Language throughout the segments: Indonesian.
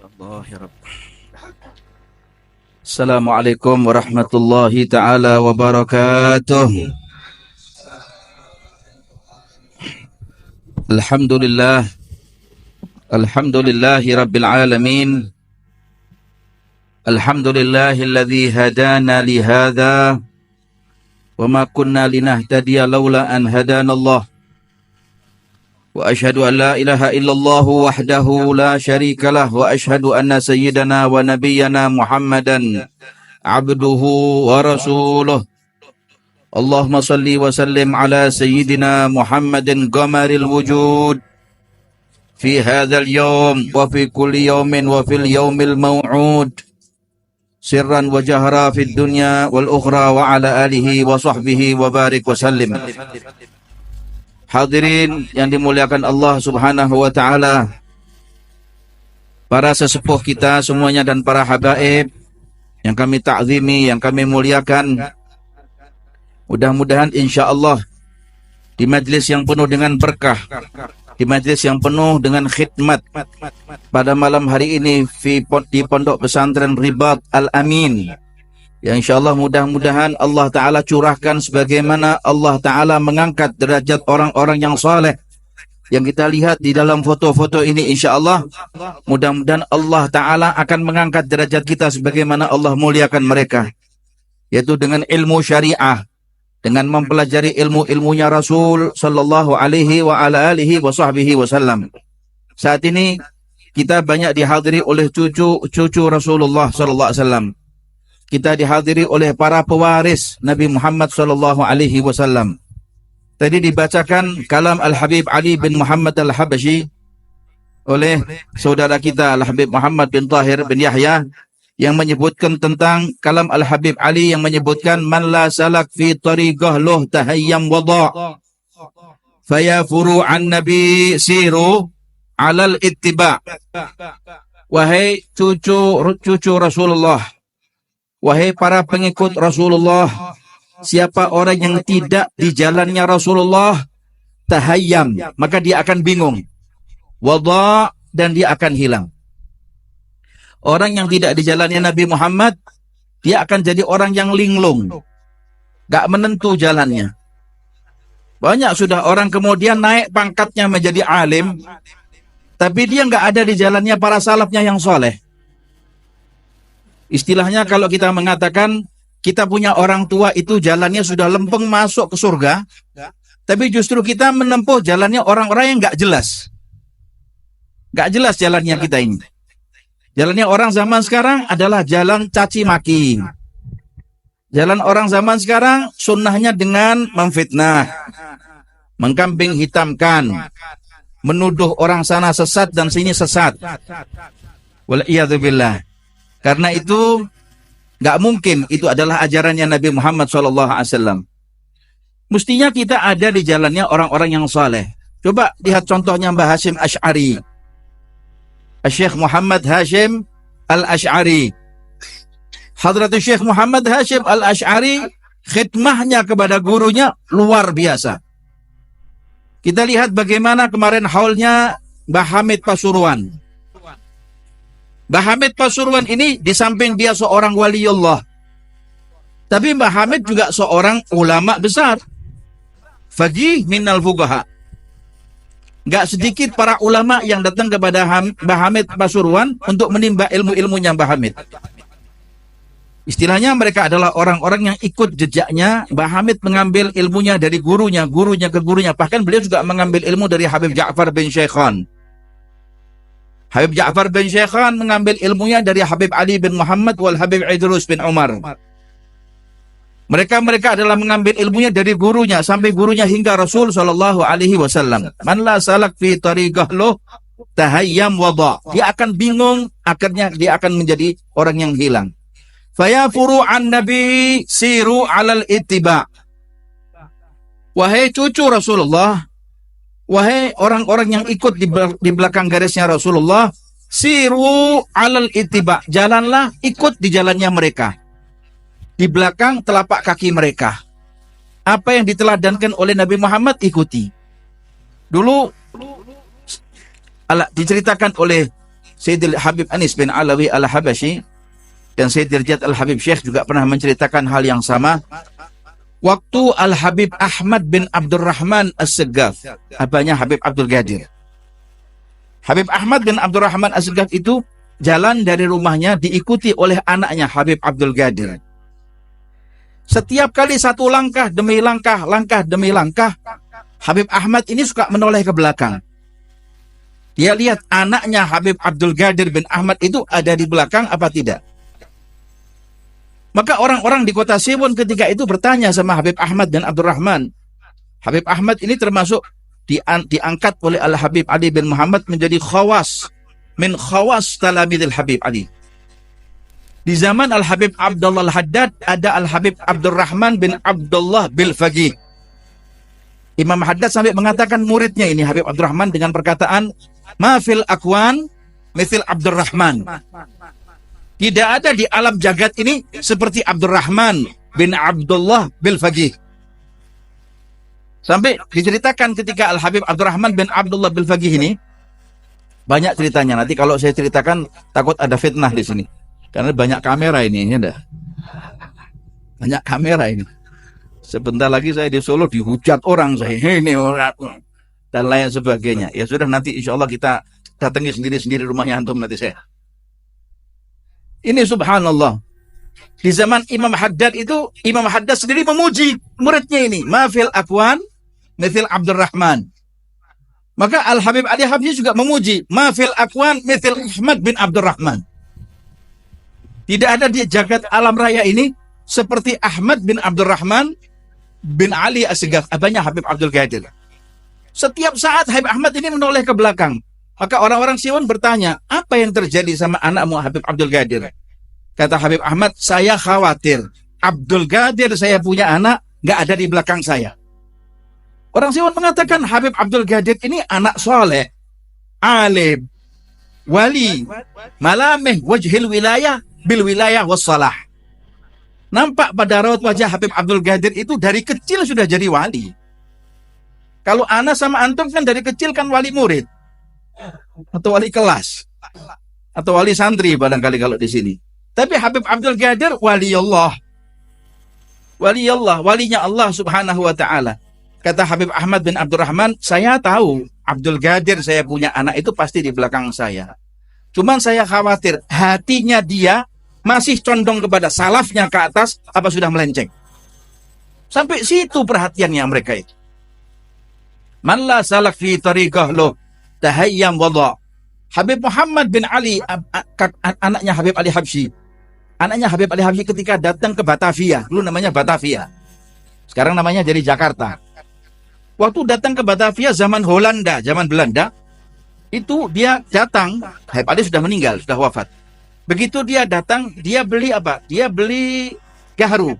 Allah ya Rabb. Assalamualaikum warahmatullahi taala wabarakatuh. Alhamdulillah. Alhamdulillahi rabbil alamin. Alhamdulillahilladzi hadana li hadza wa ma kunna linahtadiya laula an hadanallah. Wa ashhadu an la ilaha illallah wahdahu la syarika lah wa ashhadu anna sayyidana wa nabiyyana Muhammadan abduhu wa rasuluh. Allahumma salli wa sallim ala sayyidina Muhammadin qamaril wujud fi hadzal yawm wa fi kulli yawmin wa fil yawmil maw'ud sirran wa jahra fid dunya wal ukhra wa ala alihi wa sahbihi wa barik wa sallim. Hadirin yang dimuliakan Allah Subhanahu wa taala, para sesepuh kita semuanya dan para habaib yang kami ta'zimi, yang kami muliakan. Mudah-mudahan insyaallah di majlis yang penuh dengan berkah, di majlis yang penuh dengan khidmat pada malam hari ini di Pondok Pesantren Ribat Al-Amin, ya insyaallah mudah-mudahan Allah Ta'ala curahkan sebagaimana Allah Ta'ala mengangkat derajat orang-orang yang saleh yang kita lihat di dalam foto-foto ini. Insyaallah mudah-mudahan Allah Ta'ala akan mengangkat derajat kita sebagaimana Allah muliakan mereka, yaitu dengan ilmu syariah, dengan mempelajari ilmu-ilmunya Rasul sallallahu alaihi wa ala alihi wa sahbihi wasallam. Saat ini kita banyak dihadiri oleh cucu Rasulullah sallallahu alaihi wasallam. Kita dihadiri oleh para pewaris Nabi Muhammad sallallahu alaihi wasallam. Tadi dibacakan kalam Al-Habib Ali bin Muhammad Al-Habashi oleh saudara kita Al-Habib Muhammad bin Tahir bin Yahya, yang menyebutkan tentang kalam Al-Habib Ali yang menyebutkan man la salak fi tariqah luh tahayyam wada faya furu'an nabi siru alal ittiba. Wahai cucu Rasulullah, wahai para pengikut Rasulullah, siapa orang yang tidak di jalannya Rasulullah, tahayyam, maka dia akan bingung, wada, dan dia akan hilang. Orang yang tidak di jalannya Nabi Muhammad, dia akan jadi orang yang linglung, gak menentu jalannya. Banyak sudah orang kemudian naik pangkatnya menjadi alim, tapi dia gak ada di jalannya para salafnya yang soleh. Istilahnya kalau kita mengatakan kita punya orang tua itu jalannya sudah lempeng masuk ke surga, tapi justru kita menempuh jalannya orang-orang yang gak jelas. Gak jelas jalannya kita ini. Jalannya orang zaman sekarang adalah jalan caci maki. Jalan orang zaman sekarang sunnahnya dengan memfitnah, mengkambing hitamkan, menuduh orang sana sesat dan sini sesat. Wal'iyadzubillah. Karena itu gak mungkin itu adalah ajarannya Nabi Muhammad SAW. Mestinya kita ada di jalannya orang-orang yang saleh. Coba lihat contohnya Mbah Hashim Asy'ari, Syekh Muhammad Hashim Al-Asy'ari. Hadratus Syekh Muhammad Hashim Al-Asy'ari, khidmahnya kepada gurunya luar biasa. Kita lihat bagaimana kemarin haulnya Mbah Hamid Pasuruan. Mbah Hamid Pasuruan ini di samping dia seorang waliullah, tapi Mbah Hamid juga seorang ulama besar, faqih minal fuqaha. Gak sedikit para ulama yang datang kepada Mbah Hamid Pasuruan untuk menimba ilmu-ilmunya Mbah Hamid. Istilahnya mereka adalah orang-orang yang ikut jejaknya. Mbah Hamid mengambil ilmunya dari gurunya, gurunya ke gurunya. Bahkan beliau juga mengambil ilmu dari Habib Ja'far bin Syaikhan. Habib Ja'far bin Syaikhan mengambil ilmunya dari Habib Ali bin Muhammad wal Habib Idrus bin Umar. Mereka adalah mengambil ilmunya dari gurunya sampai gurunya hingga Rasul sallallahu alaihi wasallam. Man la salak fi tariqah luh tahayyam wada. Dia akan bingung, akhirnya dia akan menjadi orang yang hilang. Faya furu'an nabi siru alal ittiba. Wahai cucu Rasulullah, wahai orang-orang yang ikut di belakang garisnya Rasulullah, siru alal ittiba. Jalanlah, ikut di jalannya mereka, di belakang telapak kaki mereka. Apa yang diteladankan oleh Nabi Muhammad, ikuti. Dulu diceritakan oleh Sayyidil Habib Anis bin Alawi Al-Habashi dan Sayyid Dirjat Al-Habib Syekh juga pernah menceritakan hal yang sama. Waktu Al-Habib Ahmad bin Abdurrahman As-Segaf, abahnya Habib Abdul Qadir. Habib Ahmad bin Abdurrahman As-Segaf itu jalan dari rumahnya diikuti oleh anaknya Habib Abdul Qadir. Setiap kali satu langkah demi langkah, langkah demi langkah, Habib Ahmad ini suka menoleh ke belakang. Dia lihat anaknya Habib Abdul Qadir bin Ahmad itu ada di belakang apa tidak. Maka orang-orang di kota Siwon ketika itu bertanya sama Habib Ahmad bin Abdurrahman. Habib Ahmad ini termasuk diangkat oleh Al-Habib Ali bin Muhammad menjadi khawas, min khawas talamidil Habib Ali. Di zaman Al-Habib Abdullah Al-Haddad ada Al-Habib Abdurrahman bin Abdullah bil Faqih. Imam Haddad sampai mengatakan muridnya ini Habib Abdurrahman dengan perkataan ma fil akwan mithil Abdurrahman. Tidak ada di alam jagat ini seperti Abdurrahman bin Abdullah bil Faqih. Sampai diceritakan ketika Al-Habib Abdurrahman bin Abdullah bil Faqih ini, banyak ceritanya. Nanti kalau saya ceritakan takut ada fitnah di sini. Karena banyak kamera ini, ya dah. Banyak kamera ini. Sebentar lagi saya di Solo dihujat orang saya. Ini orang dan lain sebagainya. Ya sudah, nanti insya Allah kita datangi sendiri-sendiri rumahnya antum nanti saya. Ini subhanallah. Di zaman Imam Haddad itu, Imam Haddad sendiri memuji muridnya ini. Mafil akwan mithil Abdurrahman. Maka Al-Habib Ali Habsyi juga memuji. Mafil akwan mithil Ahmad bin Abdurrahman. Tidak ada di jagat alam raya ini seperti Ahmad bin Abdurrahman bin Ali As-Segaf, abahnya Habib Abdul Qadir. Setiap saat Habib Ahmad ini menoleh ke belakang. Maka orang-orang Siwon bertanya, apa yang terjadi sama anakmu Habib Abdul Qadir? Kata Habib Ahmad, saya khawatir Abdul Qadir saya punya anak nggak ada di belakang saya. Orang Siwon mengatakan Habib Abdul Qadir ini anak soleh, alim, wali, malamih wajhil wilayah bil wilayah wassalah. Nampak pada raut wajah Habib Abdul Qadir itu dari kecil sudah jadi wali. Kalau ana sama antum kan dari kecil kan wali murid atau wali kelas atau wali santri barangkali kalau di sini. Tapi Habib Abdul Qadir wali Allah. Wali Allah, walinya Allah Subhanahu wa taala. Kata Habib Ahmad bin Abdurrahman, saya tahu Abdul Qadir saya punya anak itu pasti di belakang saya. Cuman saya khawatir hatinya dia masih condong kepada salafnya ke atas, apa sudah melenceng. Sampai situ perhatiannya mereka itu. Man la salak fi tariqah lo tahayyam wada. Habib Muhammad bin Ali, anaknya Habib Ali Habsyi. Anaknya Habib Ali Habsyi ketika datang ke Batavia, dulu namanya Batavia. Sekarang namanya jadi Jakarta. Waktu datang ke Batavia zaman Holanda, zaman Belanda, itu dia datang, Habib Ali sudah meninggal, sudah wafat. Begitu dia datang, dia beli apa? Dia beli gaharu.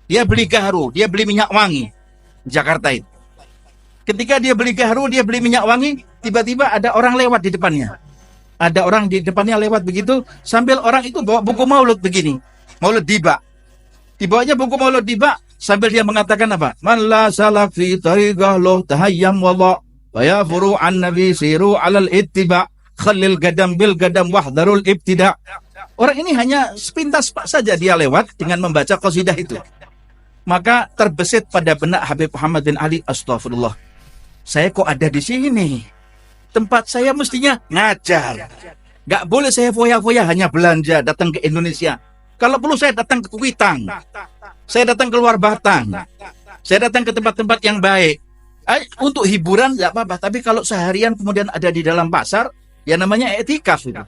Dia beli gaharu, dia beli minyak wangi. Jakarta itu. Ketika dia beli gaharu, dia beli minyak wangi, tiba-tiba ada orang lewat di depannya. Ada orang di depannya lewat begitu, sambil orang itu bawa buku maulud begini. Maulud Diba. Dibawanya buku maulud Diba, sambil dia mengatakan apa? Man la salak fi tariqah lo tahayyam wala. Wa ya furu'an nabi siru alal ittiba. Khalil gadam bil gadam wahdarul ibtida. Orang ini hanya sepintas saja dia lewat dengan membaca qasidah itu. Maka terbesit pada benak Habib Muhammad bin Ali, astagfirullah. Saya kok ada di sini? Tempat saya mestinya ngajar. Gak boleh saya foya-foya hanya belanja, datang ke Indonesia. Kalau perlu saya datang ke Kuitang. Saya datang ke luar Batang. Saya datang ke tempat-tempat yang baik. Untuk hiburan gak apa-apa. Tapi kalau seharian kemudian ada di dalam pasar, ya namanya etikaf itu.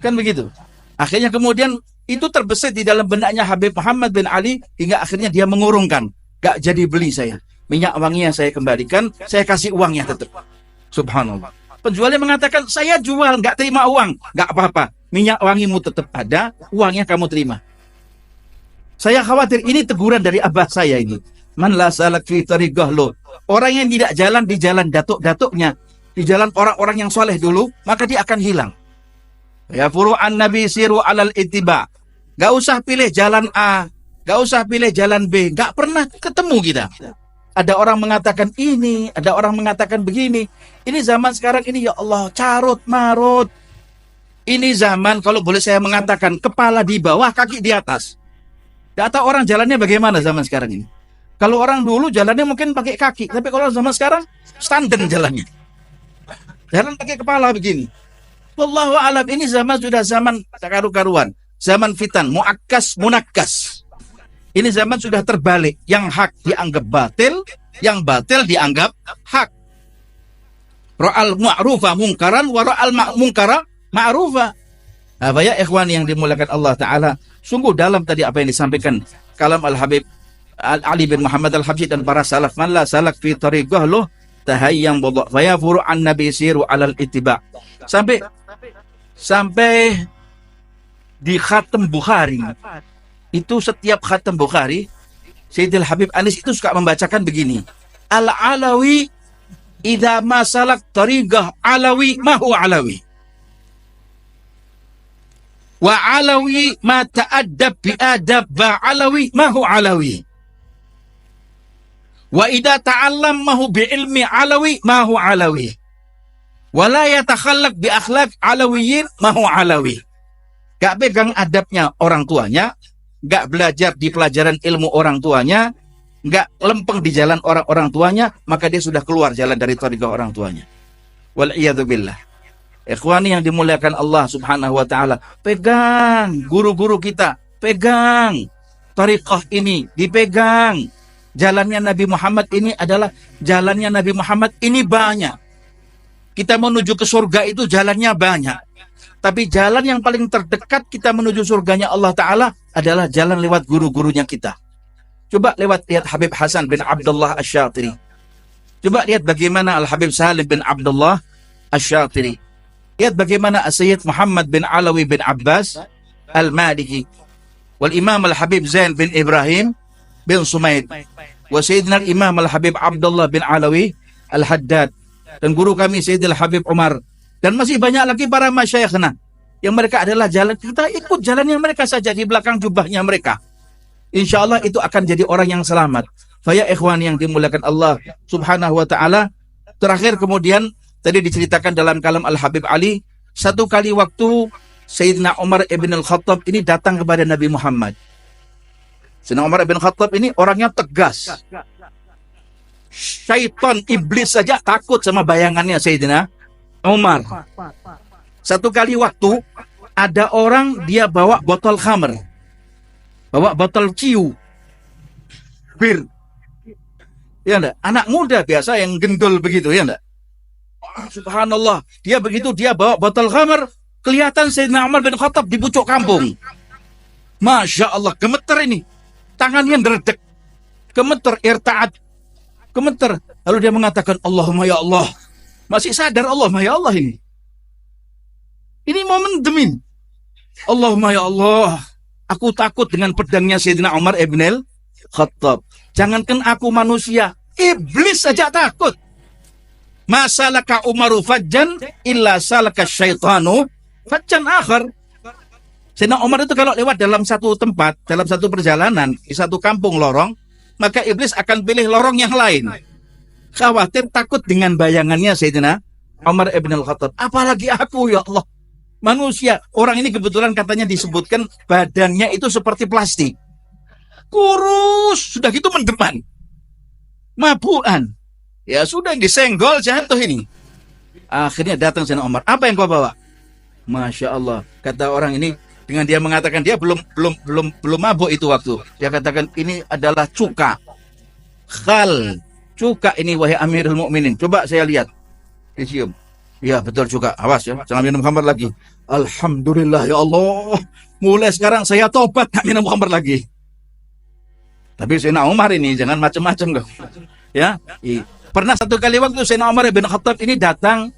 Kan begitu. Akhirnya kemudian itu terbesit di dalam benaknya Habib Muhammad bin Ali hingga akhirnya dia mengurungkan. Gak jadi beli saya. Minyak wanginya saya kembalikan, saya kasih uangnya tetap. Subhanallah. Penjualnya mengatakan, saya jual, gak terima uang. Gak apa-apa. Minyak wangimu tetap ada, uangnya kamu terima. Saya khawatir ini teguran dari abah saya ini. Man la salak fi tariqah lo. Orang yang tidak jalan di jalan datuk-datuknya, di jalan orang-orang yang soleh dulu, maka dia akan hilang. Ya furu'an nabi siru alal ittiba. Gak usah pilih jalan A, gak usah pilih jalan B. Gak pernah ketemu kita. Ada orang mengatakan ini, ada orang mengatakan begini. Ini zaman sekarang ini, ya Allah, carut marut. Ini zaman, kalau boleh saya mengatakan, kepala di bawah, kaki di atas. Tidak tahu orang jalannya bagaimana zaman sekarang ini. Kalau orang dulu jalannya mungkin pakai kaki, tapi kalau zaman sekarang standar jalannya. Jalan pakai kepala begini. Wallahu a'lam, ini zaman sudah zaman karu-karuan, zaman fitan, muakkas, munakkas. Ini zaman sudah terbalik, yang hak dianggap batil, yang batil dianggap hak. Ra'al ma'rufa mungkaran wa ra'al mungkara ma'rufa. Apa ya ikhwan yang dimuliakan Allah Ta'ala, sungguh dalam tadi apa yang disampaikan kalam Al-Habib Ali bin Muhammad Al-Habsyi dan para salaf, man la salak fi tariqah loh tahayyang bodoh fayafuru an nabi siru alal ittiba. Sampai di khatam Bukhari, itu setiap khatam Bukhari, Sayyidil Habib Anis itu suka membacakan begini, Al-Alawi idza masalak tariqah alawi mahu alawi, wa alawi ma ta'addab bi adab ba alawi mahu alawi, wa idza ta'allam mahu bi ilmi alawi mahu alawi, wa la yatakhallaq bi akhlaq alawiyin mahu alawi. Gak pegang adabnya orang tuanya, gak belajar di pelajaran ilmu orang tuanya, gak lempeng di jalan orang-orang tuanya, maka dia sudah keluar jalan dari thariqah orang tuanya. Wal'iyadzubillah. Ikhwani yang dimuliakan Allah Subhanahu wa ta'ala, pegang guru-guru kita, pegang thariqah ini, dipegang. Jalannya Nabi Muhammad ini adalah jalannya Nabi Muhammad ini banyak. Kita menuju ke surga itu jalannya banyak. Tapi jalan yang paling terdekat kita menuju surganya Allah Ta'ala adalah jalan lewat guru-gurunya kita. Coba lihat Habib Hasan bin Abdullah Asy-Syatiri. Coba lihat bagaimana Al-Habib Salim bin Abdullah Asy-Syatiri. Lihat bagaimana Sayyid Muhammad bin Alawi bin Abbas Al-Maliki. Wal Imam Al-Habib Zain bin Ibrahim bin Sumaid. Wa Sayyidina Imam Al-Habib Abdullah bin Alawi Al-Haddad. Dan guru kami Sayyidil Habib Umar. Dan masih banyak lagi para masyayikhna yang mereka adalah jalan, kita ikut jalannya mereka saja di belakang jubahnya mereka. Insya Allah itu akan jadi orang yang selamat. Faya ikhwan yang dimuliakan Allah Subhanahu wa ta'ala. Terakhir kemudian tadi diceritakan dalam kalam Al-Habib Ali, satu kali waktu Sayyidina Umar ibn al-Khattab ini datang kepada Nabi Muhammad. Sayyidina Umar ibn al-Khattab ini orangnya tegas. Syaitan, iblis saja takut sama bayangannya Sayyidina Umar. Satu kali waktu ada orang dia bawa botol khamr, bawa botol ciu, bir, ya enggak? Anak muda biasa yang gendul begitu, ya enggak? Subhanallah, dia begitu, dia bawa botol khamr, kelihatan Sayyidina Umar bin Khattab di pucuk kampung. Masya Allah, gemeter ini, tangannya deredek, gemeter, irtaat, gemeter. Lalu dia mengatakan, Allahumma ya Allah. Masih sadar Allahumma ya Allah ini. Ini momen demin. Allahumma ya Allah. Aku takut dengan pedangnya Sayyidina Umar ibn al-Khattab. Jangankan aku manusia, iblis saja takut. Masalaka Umaru fajjan illa salaka syaitanu fajjan akhar. Sayyidina Umar itu kalau lewat dalam satu tempat, dalam satu perjalanan, di satu kampung lorong, maka iblis akan pilih lorong yang lain. Khawatir takut dengan bayangannya Sayyidina Umar ibn al-Khattab. Apalagi aku ya Allah. Manusia. Orang ini kebetulan katanya disebutkan badannya itu seperti plastik. Kurus. Sudah gitu mendeman. Mabuan. Ya sudah disenggol jatuh ini. Akhirnya datang Sayyidina Umar. Apa yang kau bawa? Masya Allah. Kata orang ini, dengan dia mengatakan dia belum mabuk itu waktu. Dia katakan ini adalah cuka. Khal. Cuka ini wahai Amirul Mukminin. Coba saya lihat. Dicium. Ya betul cuka. Awas ya. Jangan minum khamr lagi. Alhamdulillah ya Allah. Mulai sekarang saya tobat tak minum khamr lagi. Tapi Sayyidina Umar ini jangan macam-macam loh. Ya. Pernah satu kali waktu Sayyidina Umar bin Khattab ini datang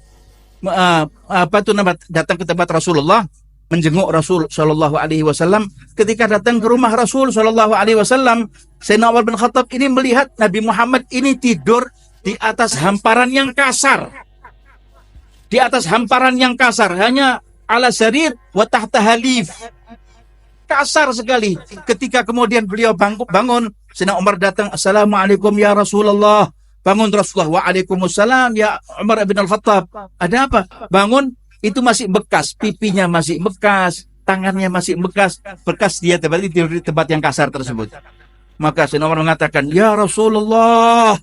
datang ke tempat Rasulullah, menjenguk Rasul Shallallahu Alaihi Wasallam. Ketika datang ke rumah Rasul Shallallahu Alaihi Wasallam, Sayyidina Umar bin Khattab ini melihat Nabi Muhammad ini tidur di atas hamparan yang kasar. Di atas hamparan yang kasar, hanya ala sarir wa tahta halif. Kasar sekali. Ketika kemudian beliau bangun, Sayyidina Umar datang, Assalamualaikum ya Rasulullah. Bangun Rasulullah, Waalaikumsalam ya Umar bin Al-Khattab. Ada apa? Bangun, itu masih bekas, pipinya masih bekas, tangannya masih bekas dia tidur di tempat yang kasar tersebut. Maka Sayyidina Umar mengatakan, ya Rasulullah,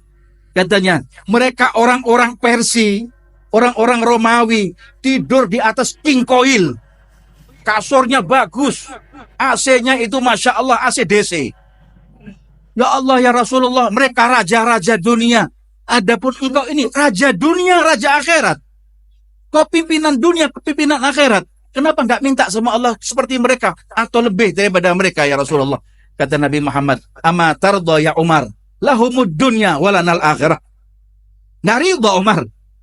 katanya, mereka orang-orang Persia, orang-orang Romawi, tidur di atas king coil. Kasurnya bagus, AC-nya itu Masya Allah, AC DC. Ya Allah ya Rasulullah, mereka raja-raja dunia. Adapun engkau ini raja dunia, raja akhirat. Kau pimpinan dunia, pimpinan akhirat. Kenapa enggak minta sama Allah seperti mereka atau lebih daripada mereka ya Rasulullah? Kata Nabi Muhammad, ama tarda ya Umar, lahumud dunya walanal akhirah. Nggak ridha Umar.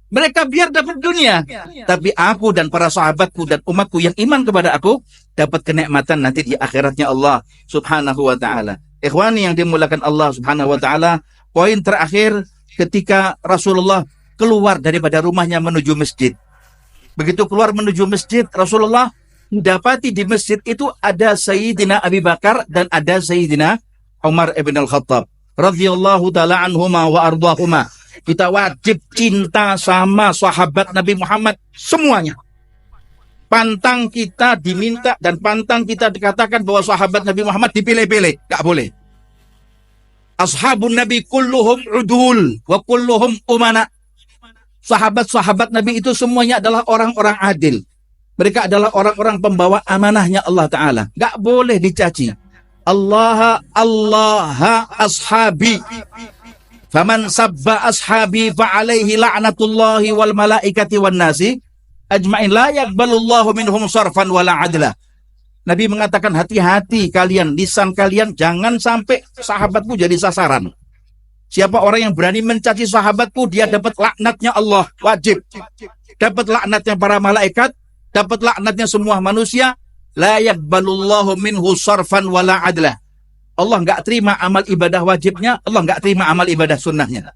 Mereka biar dapat dunia, tapi aku dan para sahabatku dan umatku yang iman kepada aku dapat kenikmatan nanti di akhiratnya Allah Subhanahu wa taala. Ikhwani yang dimulakan Allah Subhanahu wa taala, poin terakhir ketika Rasulullah keluar daripada rumahnya menuju masjid. Begitu keluar menuju masjid, Rasulullah mendapati di masjid itu ada Sayyidina Abi Bakar dan ada Sayyidina Umar ibn Al-Khattab radhiyallahu taala anhuma wa ardahuma. Kita wajib cinta sama sahabat Nabi Muhammad semuanya. Pantang kita diminta dan pantang kita dikatakan bahwa sahabat Nabi Muhammad dipilih-pilih. Gak boleh. Ashabun Nabi kulluhum udul wa kulluhum umana. Sahabat-sahabat Nabi itu semuanya adalah orang-orang adil. Mereka adalah orang-orang pembawa amanahnya Allah Ta'ala. Gak boleh dicaci. Allah ashabi. Faman sabba ashabi fa'alaihi la'natullahi wal malaikati wan nasi ajma'in la yaqbalullahu minhum sarfan wala adla. Nabi mengatakan hati-hati kalian, lisan kalian jangan sampai sahabatku jadi sasaran. Siapa orang yang berani mencaci sahabatku, dia dapat laknatnya Allah, wajib. Dapat laknatnya para malaikat, dapat laknatnya semua manusia. La yaqbalullahu minhu sarfan wala adla. Allah nggak terima amal ibadah wajibnya, Allah nggak terima amal ibadah sunnahnya.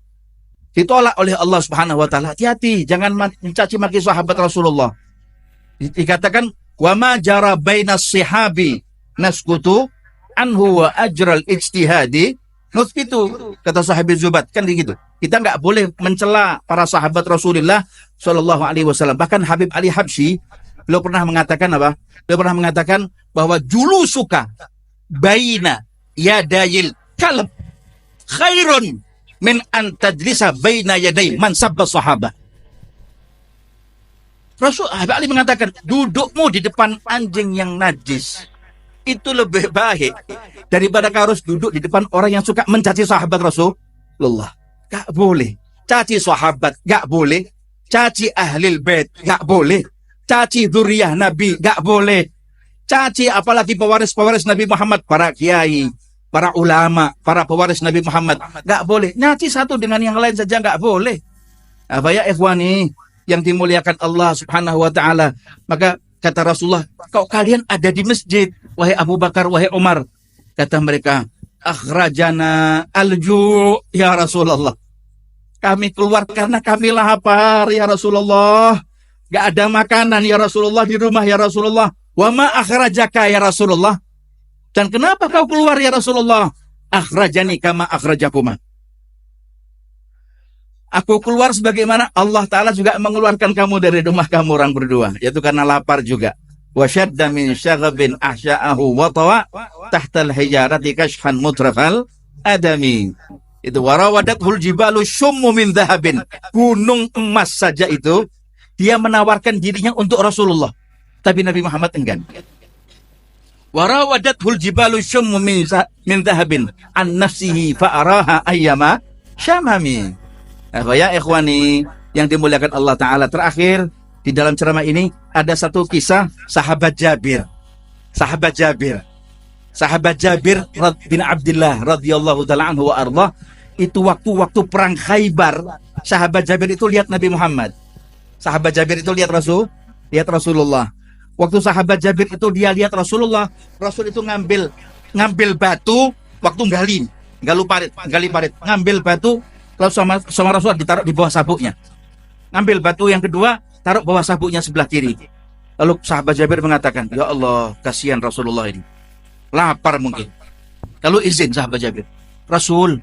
Ditolak oleh Allah Subhanahu wa taala. Hati-hati, jangan mencaci maki sahabat Rasulullah. Dikatakan, "Wa ma jara bainas sihabi naskutu anhu wa ajral ijtihadi." Nuskitu, kata sahabat Zubat, kan begitu. Kita nggak boleh mencela para sahabat Rasulullah Shallallahu alaihi wasallam. Bahkan Habib Ali Habsyi, beliau pernah mengatakan apa? Beliau pernah mengatakan bahwa julusuka baina yadayil kalb khairun min an tajlisa baina yaday man sabba sahabah. Rasul Ali mengatakan, dudukmu di depan anjing yang najis itu lebih baik daripada kau harus duduk di depan orang yang suka mencaci sahabat Rasulullah. Gak boleh caci sahabat, gak boleh caci ahlil bait, gak boleh caci dzurriyyah Nabi, gak boleh caci apalagi pewaris-pewaris Nabi Muhammad, para kiai, para ulama, para pewaris Nabi Muhammad. Gak boleh. Nyaci satu dengan yang lain saja gak boleh. Apa ya ikhwani yang dimuliakan Allah Subhanahu wa taala. Maka kata Rasulullah, kau kalian ada di masjid, wahai Abu Bakar, wahai Umar. Kata mereka, akhrajana alju ya Rasulullah. Kami keluar karena kami lapar ya Rasulullah. Gak ada makanan ya Rasulullah di rumah ya Rasulullah. Wa ma akhrajaka ya Rasulullah. Dan kenapa kau keluar ya Rasulullah? Akhrajani kama akhrajakuma. Aku keluar sebagaimana Allah Ta'ala juga mengeluarkan kamu dari rumah kamu orang berdua. Yaitu karena lapar juga. Wa syadda min syaghabin ahsya'ahu wa tawa tahtal hijarati kashhan mutrafal adami. Itu warawadathul jibalu syummu min dhahabin. Gunung emas saja itu dia menawarkan dirinya untuk Rasulullah. Tapi Nabi Muhammad enggan. Warawadathul jibalu syummu min dhahabin an nafsihi fa'araha ayyama syamami. Ya ikhwani yang dimuliakan Allah Ta'ala, terakhir di dalam ceramah ini ada satu kisah sahabat Jabir. Sahabat Jabir bin Abdullah radhiyallahu ta'ala anhu wa ardah. Itu waktu perang Khaybar, sahabat Jabir itu lihat Nabi Muhammad. Sahabat Jabir itu lihat Rasulullah. Waktu sahabat Jabir itu dia lihat Rasulullah, Rasul itu ngambil batu waktu gali parit, ngambil batu lalu sama Rasul ditaruh di bawah sabuknya. Ngambil batu yang kedua, taruh bawah sabuknya sebelah kiri. Lalu sahabat Jabir mengatakan, ya Allah, kasihan Rasulullah ini. lapar mungkin. Lalu izin sahabat Jabir, Rasul,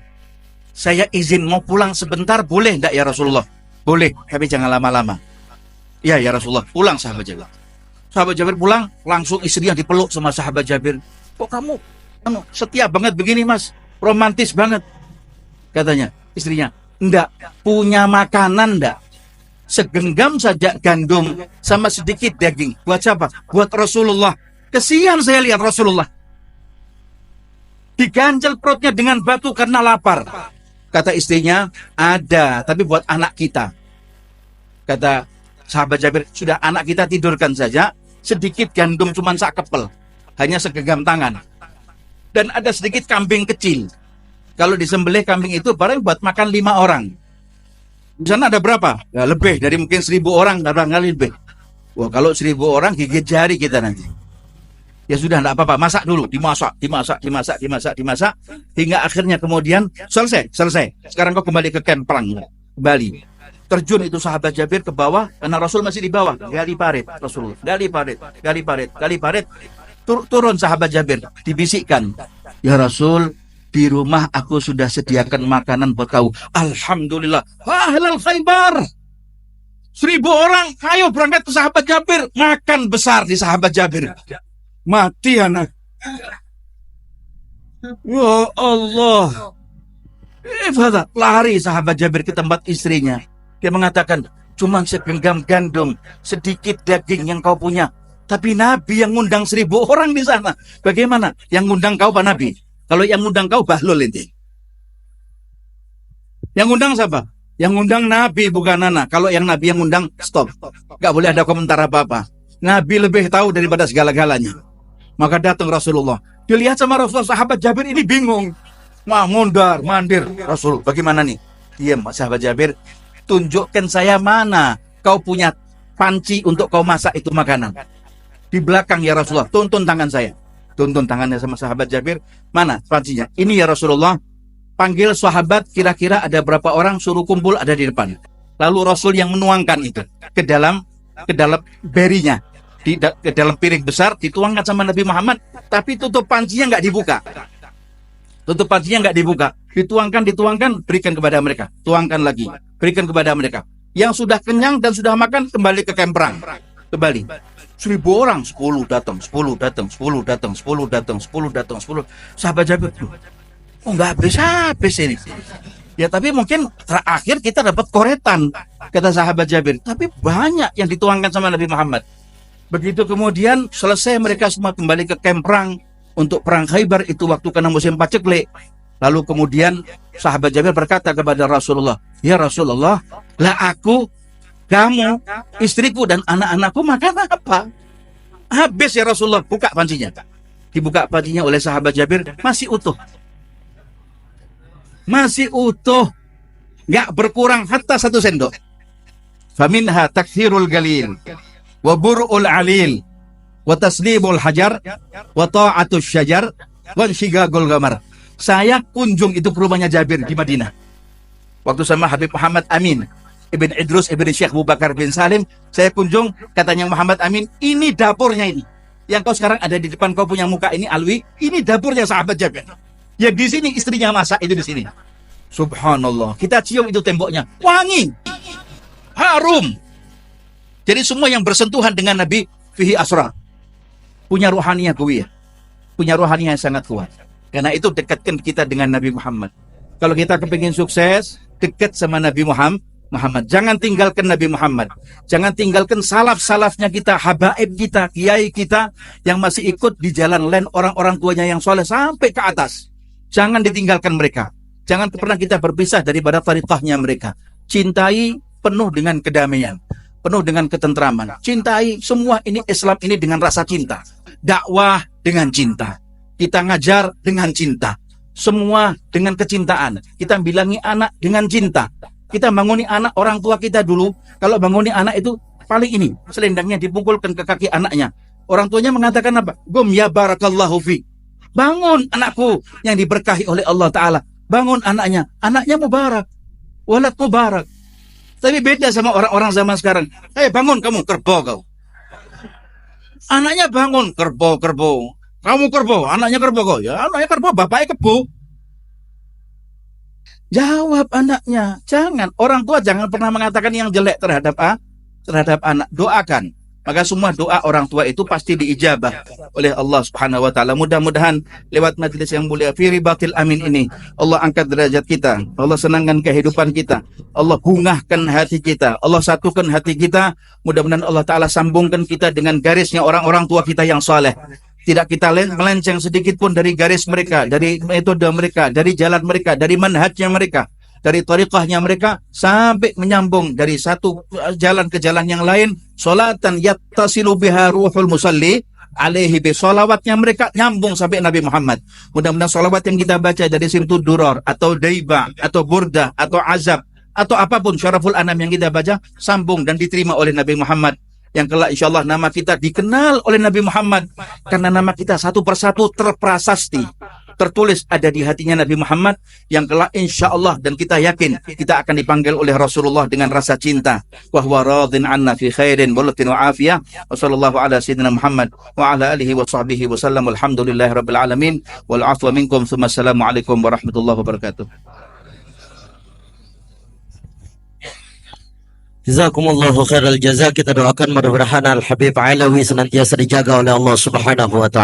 saya izin mau pulang sebentar, boleh enggak ya Rasulullah? Boleh, tapi jangan lama-lama. Ya Rasulullah, pulang sahabat Jabir. Sahabat Jabir pulang, langsung istrinya dipeluk sama sahabat Jabir. Kok kamu setia banget begini mas? Romantis banget. Katanya istrinya, enggak, punya makanan enggak? Segenggam saja gandum sama sedikit daging. Buat siapa? Buat Rasulullah. Kesian saya lihat Rasulullah. Diganjel perutnya dengan batu karena lapar. Kata istrinya, ada, tapi buat anak kita. Kata sahabat Jabir, sudah anak kita tidurkan saja, sedikit gandum cuma sak kepel, hanya segenggam tangan. Dan ada sedikit kambing kecil. Kalau disembelih kambing itu barang buat makan 5 orang. Di sana ada berapa? Ya, lebih dari mungkin 1.000 orang, barangkali lebih. Wah, kalau 1.000 orang gigit jari kita nanti. Ya sudah, enggak apa-apa, masak dulu, dimasak, hingga akhirnya kemudian selesai. Sekarang kau kembali ke camp perang, kembali. Terjun itu sahabat Jabir ke bawah, karena Rasul masih di bawah. Gali parit, Rasul. Gali parit. Turun sahabat Jabir, dibisikkan. Ya Rasul, di rumah aku sudah sediakan makanan buat kau. Alhamdulillah. Ahlal Khaybar. 1.000 orang, ayo berangkat ke sahabat Jabir. Makan besar di sahabat Jabir. Mati anak. Ya Allah. Lari sahabat Jabir ke tempat istrinya. Dia mengatakan, cuma segenggam gandum, sedikit daging yang kau punya. Tapi Nabi yang ngundang 1.000 orang di sana. Bagaimana? Yang ngundang kau Pak Nabi? Kalau yang ngundang kau Bahlul ini. Yang ngundang siapa? Yang ngundang Nabi bukan anak. Kalau yang Nabi yang ngundang, stop. Gak boleh ada komentar apa-apa. Nabi lebih tahu daripada segala-galanya. Maka datang Rasulullah. Dilihat sama Rasulullah, sahabat Jabir ini bingung. Mundar, mandir. Rasul, bagaimana nih? Diam, sahabat Jabir. Tunjukkan saya mana kau punya panci untuk kau masak itu makanan. Di belakang ya Rasulullah. Tuntun tangan saya. Tuntun tangannya sama sahabat Jabir. Mana pancinya? Ini ya Rasulullah. Panggil sahabat, kira-kira ada berapa orang, suruh kumpul ada di depan. Lalu Rasul yang menuangkan itu ke dalam berinya. Ke dalam piring besar, dituangkan sama Nabi Muhammad, tapi tutup pancinya nggak dibuka. Dituangkan, berikan kepada mereka. Tuangkan lagi, berikan kepada mereka. Yang sudah kenyang dan sudah makan, kembali ke kamp perang. Kembali. 1.000 orang, 10 datang. Sahabat Jabir, nggak habis ini. Ya tapi mungkin terakhir kita dapat koretan, kata sahabat Jabir. Tapi banyak yang dituangkan sama Nabi Muhammad. Begitu kemudian selesai mereka semua kembali ke kamp perang untuk perang Khaybar itu waktu kena musim paceklik. Lalu kemudian sahabat Jabir berkata kepada Rasulullah, ya Rasulullah, lah aku, kamu, istriku dan anak-anakku makan apa? Habis ya Rasulullah, buka pancinya. Dibuka pancinya oleh sahabat Jabir, masih utuh. Nggak berkurang hatta 1 sendok. Faminha takthirul galil wa bur'ul alil wa taslimul hajar wa ta'atus syajar wa shigagul gamar. Saya kunjung itu ke rumahnya Jabir di Madinah. Waktu sama Habib Muhammad Amin Ibn Idrus Ibn Syekh Abu Bakar bin Salim, saya kunjung, katanya Muhammad Amin, ini dapurnya ini. Yang kau sekarang ada di depan, kau punya muka ini Alwi, ini dapurnya sahabat Jabir. Ya di sini istrinya masak itu di sini. Subhanallah. Kita cium itu temboknya, wangi, harum. Jadi semua yang bersentuhan dengan Nabi fihi asra, punya ruhaniyah kuwiyah, punya ruhaniyah yang sangat kuat. Karena itu dekatkan kita dengan Nabi Muhammad. Kalau kita kepingin sukses, dekat sama Nabi Muhammad. Jangan tinggalkan Nabi Muhammad. Jangan tinggalkan salaf-salafnya kita, habaib kita, kiai kita yang masih ikut di jalan lain orang-orang tuanya yang soleh sampai ke atas. Jangan ditinggalkan mereka. Jangan pernah kita berpisah daripada tariqahnya mereka. Cintai penuh dengan kedamaian, penuh dengan ketentraman. Cintai semua ini, Islam ini dengan rasa cinta. Dakwah dengan cinta. Kita ngajar dengan cinta. Semua dengan kecintaan. Kita bilangi anak dengan cinta. Kita banguni anak orang tua kita dulu. Kalau banguni anak itu paling ini, selendangnya dipukulkan ke kaki anaknya. Orang tuanya mengatakan apa? Gum ya barakallahu fi. Bangun anakku yang diberkahi oleh Allah Ta'ala. Bangun anaknya. Anaknya mubarak. Walad mubarak. Tapi beda sama orang-orang zaman sekarang. Bangun kamu, kerbau kau. Anaknya bangun, kerbau. Kamu kerbau, anaknya kerbau kok. Ya anaknya kerbau, bapaknya kebo. Jawab anaknya, jangan. Orang tua jangan pernah mengatakan yang jelek terhadap anak. Doakan. Maka semua doa orang tua itu pasti diijabah oleh Allah Subhanahu wa taala. Mudah-mudahan lewat majelis yang mulia fi ribatil amin ini Allah angkat derajat kita, Allah senangkan kehidupan kita, Allah bungahkan hati kita, Allah satukan hati kita. Mudah-mudahan Allah taala sambungkan kita dengan garisnya orang-orang tua kita yang saleh. Tidak kita melenceng sedikit pun dari garis mereka, dari metode mereka, dari jalan mereka, dari manhajnya mereka, dari tariqahnya mereka, sampai menyambung dari satu jalan ke jalan yang lain. Salatan yattasilu biha ruhul musalli alaihi bi, salawatnya mereka nyambung sampai Nabi Muhammad. Mudah-mudahan salawat yang kita baca dari Simtud Duror atau Daiba atau Burdah atau Azab atau apapun Syaraful Anam yang kita baca sambung dan diterima oleh Nabi Muhammad, yang kelak insyaallah nama kita dikenal oleh Nabi Muhammad karena nama kita satu persatu terprasasti, tertulis ada di hatinya Nabi Muhammad, yang kelak insyaallah dan kita yakin kita akan dipanggil oleh Rasulullah dengan rasa cinta. Wa huwa radin anna fi khairin wa latin wa afiyah. Wa sallallahu ala sayyidina Muhammad wa ala alihi wa sahbihi wa sallam. Alhamdulillahi rabbil alamin wal afwa minkum. Assalamu alaikum warahmatullahi wabarakatuh. Jazakumullahu khairal jazak. Kita doakan mudah-mudahan Al Habib Alawi senantiasa dijaga oleh Allah Subhanahu wa taala.